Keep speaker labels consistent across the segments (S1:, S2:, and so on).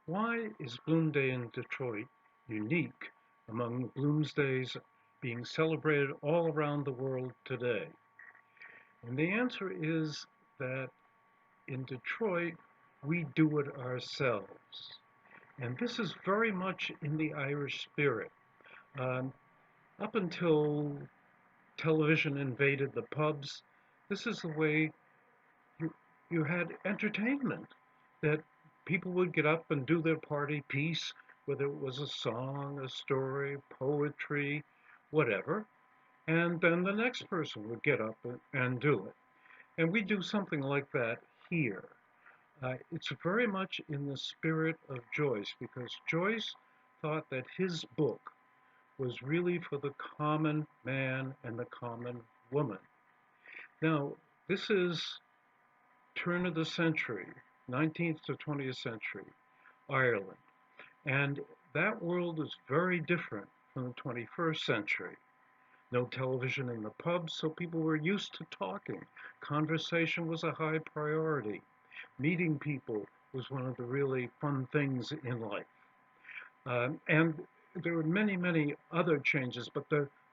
S1: Why is Bloomsday in Detroit unique among Bloomsdays being celebrated all around the world today? And the answer is that in Detroit, we do it ourselves. And this is very much in the Irish spirit. Um, Up until television invaded the pubs, this is the way you, you had entertainment, that people would get up and do their party piece, whether it was a song, a story, poetry, whatever, and then the next person would get up and do it. And we do something like that here. It's very much in the spirit of Joyce, because Joyce thought that his book was really for the common man and the common woman. Now, this is turn of the century, 19th to 20th century, Ireland. And that world is very different from the 21st century. No television in the pubs, so people were used to talking. Conversation was a high priority. Meeting people was one of the really fun things in life. And there were many, many other changes, but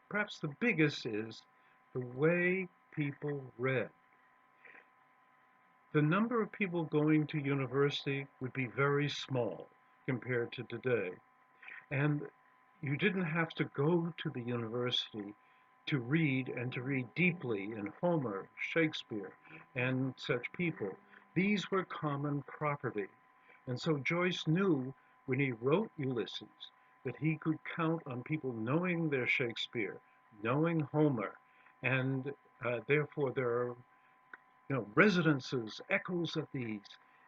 S1: perhaps the biggest is the way people read. The number of people going to university would be very small compared to today. And you didn't have to go to the university to read and to read deeply in Homer, Shakespeare, and such people. These were common property. And so Joyce knew when he wrote Ulysses that he could count on people knowing their Shakespeare, knowing Homer, and therefore there are residences, echoes of these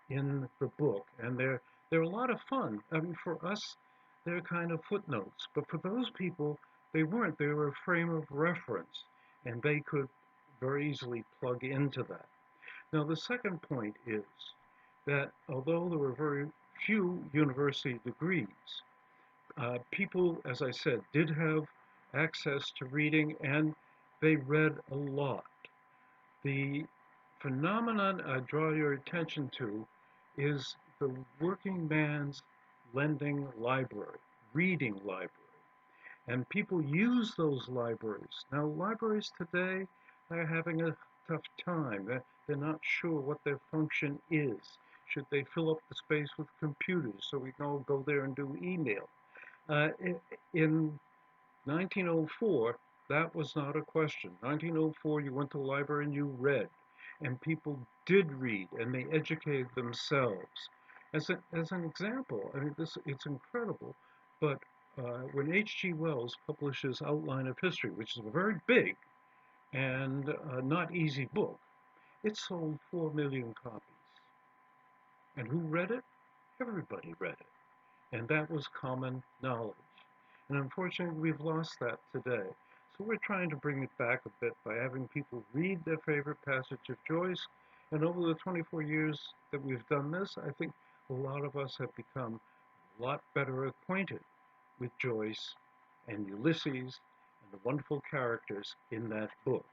S1: in the book, and they're a lot of fun. I mean, for us, they're kind of footnotes, but for those people, they weren't. They were a frame of reference, and they could very easily plug into that. Now, the second point is that although there were very few university degrees, people, as I said, did have access to reading, and they read a lot. The phenomenon I draw your attention to is the working man's lending library, reading library. And people use those libraries. Now, libraries today are having a tough time. They're not sure what their function is. Should they fill up the space with computers so we can all go there and do email? In 1904, that was not a question. 1904, you went to the library and you read, and people did read, and they educated themselves. As an example, I mean, it's incredible, but when H.G. Wells publishes Outline of History, which is a very big and not easy book, it sold 4 million copies. And who read it? Everybody read it. And that was common knowledge. And unfortunately, we've lost that today. So we're trying to bring it back a bit by having people read their favorite passage of Joyce. And over the 24 years that we've done this, I think a lot of us have become a lot better acquainted with Joyce and Ulysses and the wonderful characters in that book.